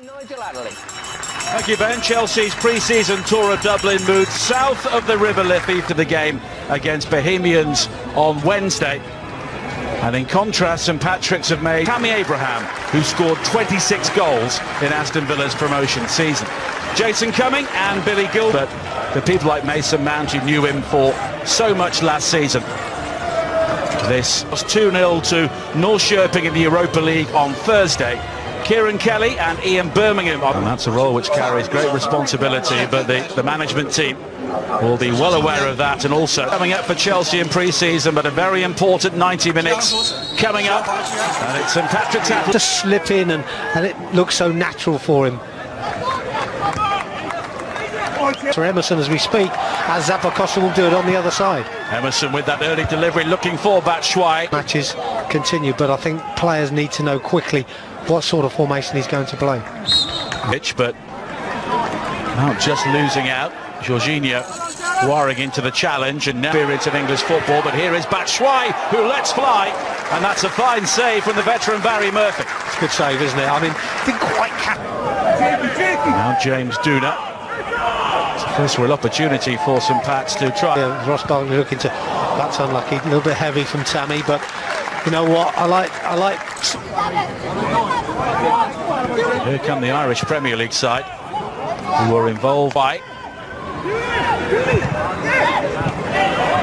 Thank you, Ben. Chelsea's pre-season tour of Dublin moved south of the River Liffey to the game against Bohemians on Wednesday. And in contrast, St Patrick's have made Tammy Abraham, who scored 26 goals in Aston Villa's promotion season. Jason Cumming and Billy Gilbert, the people like Mason Mount who knew him for so much last season. This was 2-0 to North Sherping in the Europa League on Thursday. Kieran Kelly and Ian Birmingham. And that's a role which carries great responsibility, but the management team will be well aware of that. And also coming up for Chelsea in pre-season, but a very important 90 minutes coming up. And it's St Patrick's to slip in, and it looks so natural for him. For Emerson as we speak, as Zappacosta will do it on the other side. Emerson with that early delivery, looking for Batshuayi. Matches continue, but I think players need to know quickly what sort of formation he's going to play. But now just losing out. Jorginho wiring into the challenge, and now experience of English football. But here is Batshuayi, who lets fly, and that's a fine save from the veteran Barry Murphy. It's a good save, isn't it? I mean, didn't quite catch. Now James Duna. It's a first real opportunity for St Pat's to try. Yeah, Ross Barkley looking to. That's unlucky. A little bit heavy from Tammy, but you know what? I like. Here come the Irish Premier League side, who were involved by.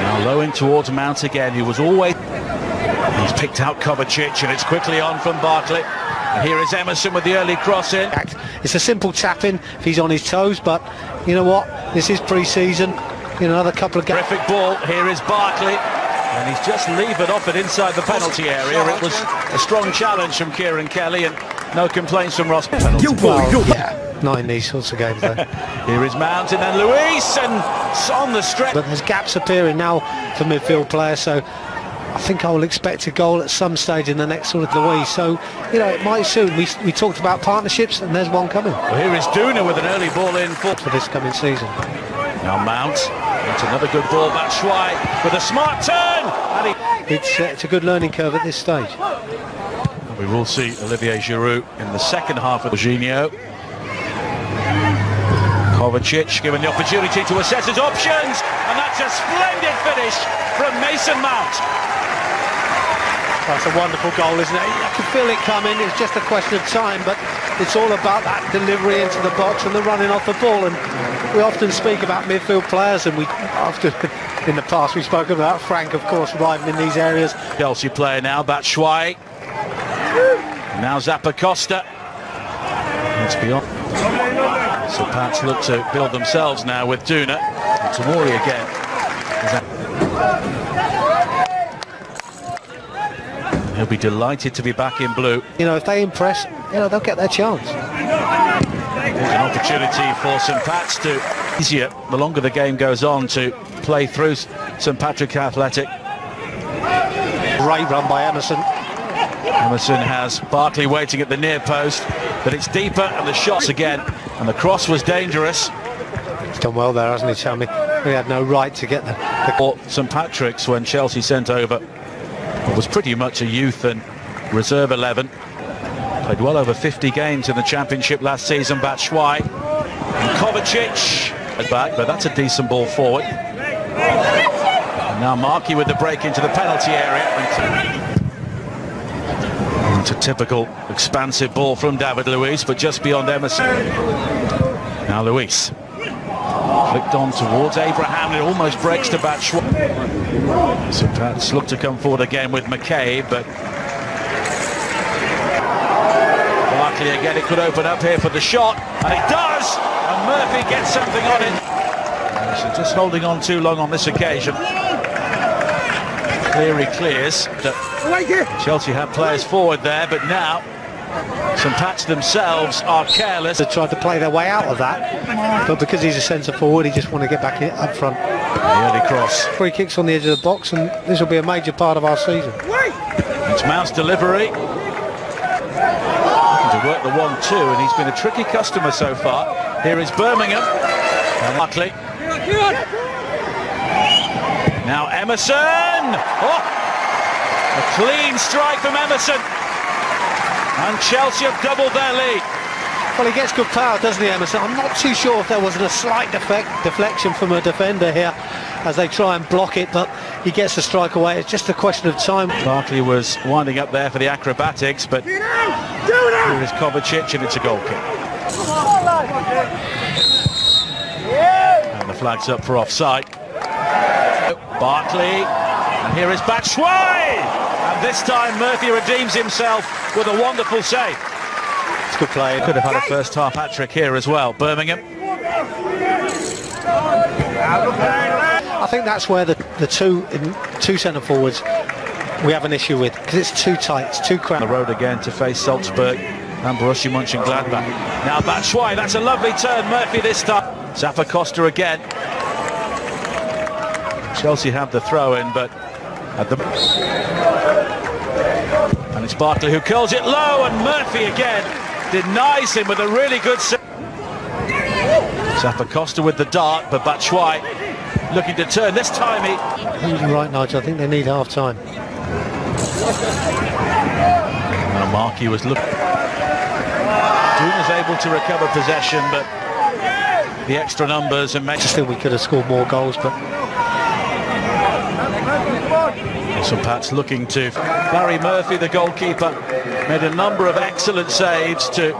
Now low in towards Mount again, who was always. He's picked out Kovacic, and it's quickly on from Barkley. And here is Emerson with the early cross in. It's a simple tap in if he's on his toes, but you know what? This is pre-season. In another couple of games. Terrific ball. Here is Barkley. And he's just levered off it inside the penalty area. It was a strong challenge from Kieran Kelly, and no complaints from Ross. Yeah, not in these sorts of games though. Here is Mount and then Luis, and on the stretch. But there's gaps appearing now for midfield players, so I think I will expect a goal at some stage in the next sort of Luis. So, you know, it might soon. We talked about partnerships, and there's one coming. Well, here is Duna with an early ball in for this coming season. Now Mount. That's another good ball. Batshuayi with a smart turn. And it's a good learning curve at this stage. We will see Olivier Giroud in the second half of Jorginho. Kovacic given the opportunity to assess his options, and that's a splendid finish from Mason Mount. That's a wonderful goal, isn't it? I could feel it coming. It's just a question of time, but it's all about that delivery into the box and the running off the ball. And we often speak about midfield players, and we often, in the past, we spoke about Frank, of course, arriving in these areas. Chelsea player now, Batshuayi. Now Zappacosta. It's beyond. So Pats look to build themselves now with Duna. And Tamori again. He'll be delighted to be back in blue. You know, if they impress, you know, they'll get their chance. There's an opportunity for St Pat's to easier the longer the game goes on to play through St Patrick Athletic. Great run by Emerson. Emerson has Barkley waiting at the near post, but it's deeper, and the shots again, and the cross was dangerous. He's done well there, hasn't he, Tammy? He had no right to get the St Patrick's when Chelsea sent over. It was pretty much a youth and reserve 11. Played well over 50 games in the Championship last season. Batshuayi and Kovacic at back, but that's a decent ball forward. And now Markey with the break into the penalty area. It's a typical expansive ball from David Luiz, but just beyond Emerson. Now Luis flicked on towards Abraham, and it almost breaks to Batshuayi. So Pats look to come forward again with McCabe, but Barkley again, it could open up here for the shot, and it does, and Murphy gets something on it. So just holding on too long on this occasion. Cleary clears. Chelsea had players forward there, but now St Pat's themselves are careless. They tried to play their way out of that, but because he's a centre forward, he just want to get back in, up front. The early cross. Free kicks on the edge of the box, and this will be a major part of our season. It's Mount's delivery. Looking to work the 1-2, and he's been a tricky customer so far. Here is Birmingham. And Barkley. Now Emerson! Oh! A clean strike from Emerson. And Chelsea have doubled their lead. Well, he gets good power, doesn't he, Emerson? I'm not too sure if there wasn't a slight deflection from a defender here as they try and block it, but he gets the strike away. It's just a question of time. Barkley was winding up there for the acrobatics, but here is Kovacic, and it's a goal kick. And the flag's up for offside. Barkley, and here is Batshuayi, and this time Murphy redeems himself with a wonderful save. It's good play. Could have had a first half hat-trick here as well. Birmingham. I think that's where the two centre forwards we have an issue with, because it's too tight, it's too cramped. On the road again to face Salzburg and Borussia Mönchengladbach. Now Batshuayi, that's a lovely turn. Murphy this time. Zappa Costa again. Chelsea have the throw-in, but at the... And it's Barkley who curls it low, and Murphy again denies him with a really good save. Zappa Costa with the dart, but Batshuayi looking to turn. This time he... You're right, Nigel. I think they need half-time. Well, Markey was looking... Doon was able to recover possession, but the extra numbers and... I just think we could have scored more goals, but... St Pat's looking to... Barry Murphy, the goalkeeper, made a number of excellent saves to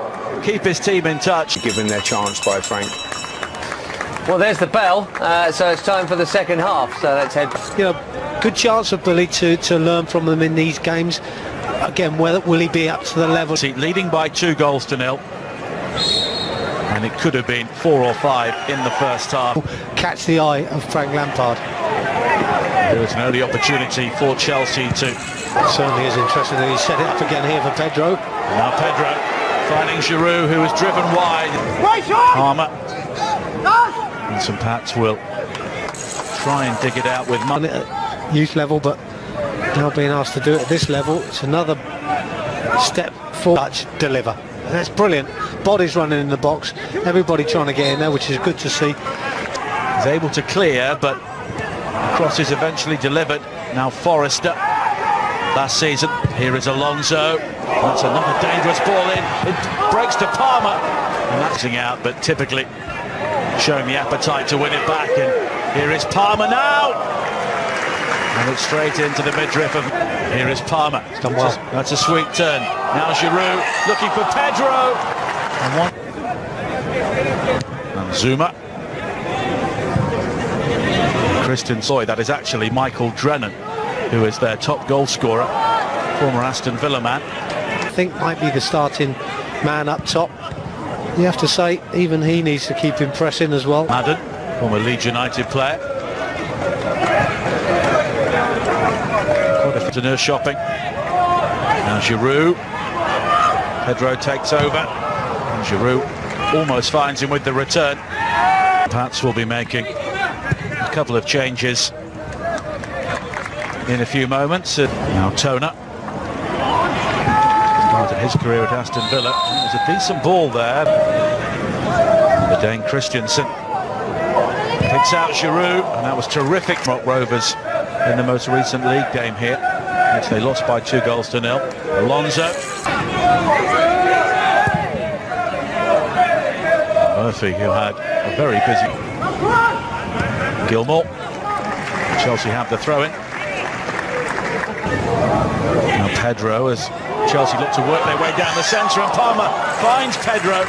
keep his team in touch. Given their chance by Frank. Well, there's the bell, so it's time for the second half, so let's head... You know, good chance for Billy to learn from them in these games. Again, will he be up to the level? Leading by 2-0, and it could have been 4 or 5 in the first half. Catch the eye of Frank Lampard. There was an early opportunity for Chelsea to... Certainly is interesting that he set it up again here for Pedro. Now Pedro finding Giroud, who was driven wide. Palmer. And St Pat's will try and dig it out with money at youth level, but now being asked to do it at this level, it's another step forward. Touch, deliver. That's brilliant. Bodies running in the box, everybody trying to get in there, which is good to see. He's able to clear, but the cross is eventually delivered. Now Forrester, last season. Here is Alonso. That's another dangerous ball in. It breaks to Palmer, and that's out, but typically showing the appetite to win it back. And here is Palmer now, and it's straight into the midriff of... Here is Palmer. It's done well. That's a sweet turn. Now Giroud looking for Pedro, and Zuma. Christian Soy, that is actually Michael Drennan, who is their top goal scorer, former Aston Villa man. I think might be the starting man up top. You have to say, even he needs to keep impressing as well. Madden, former Leeds United player. What if it's shopping? Now Giroud. Pedro takes over, and Giroud almost finds him with the return. Pats will be making a couple of changes in a few moments. Now Toner started his career at Aston Villa. It was a decent ball there. The Dane Christensen picks out Giroud, and that was terrific. Rock Rovers in the most recent league game here, which they lost by 2-0. Alonso. Murphy, who had a very busy... Gilmore. Chelsea have the throw-in. Now Pedro, as Chelsea look to work their way down the centre, and Palmer finds Pedro,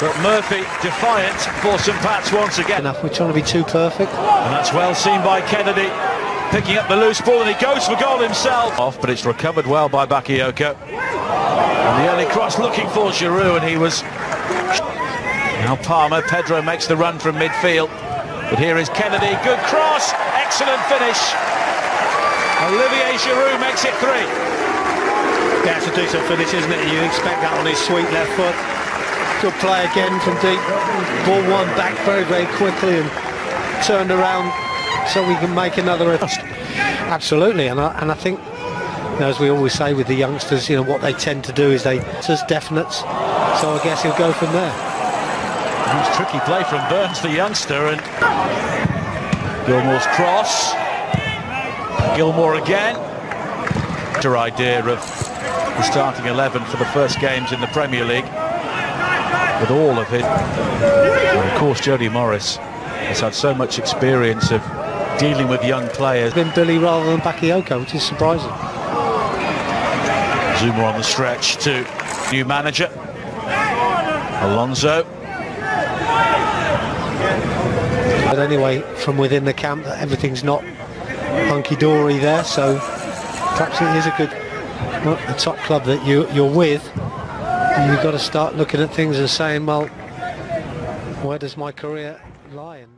but Murphy defiant for St Pat's once again. We're trying to be too perfect. And that's well seen by Kennedy, picking up the loose ball, and he goes for goal himself. Off, but it's recovered well by Bakayoko. And the early cross looking for Giroud, and he was... Now Palmer, Pedro makes the run from midfield. But here is Kennedy, good cross, excellent finish. Olivier Giroud makes it 3. Yeah, it's a decent finish, isn't it? You expect that on his sweet left foot. Good play again from deep. Ball won back very, very quickly and turned around so we can make another attempt. Absolutely, and I think, you know, as we always say with the youngsters, you know, what they tend to do is they just definites. So I guess he'll go from there. It was tricky play from Burns, the youngster, and Gilmore's cross. Gilmore again. Better idea of the starting 11 for the first games in the Premier League. with all of it. And of course, Jody Morris has had so much experience of dealing with young players. Been Billy rather than Bakayoko, which is surprising. Zuma on the stretch to new manager Alonso. But anyway, from within the camp, that everything's not hunky-dory there, so perhaps it is a good, well, the top club that you're with, and you've got to start looking at things and saying, well, where does my career lie in?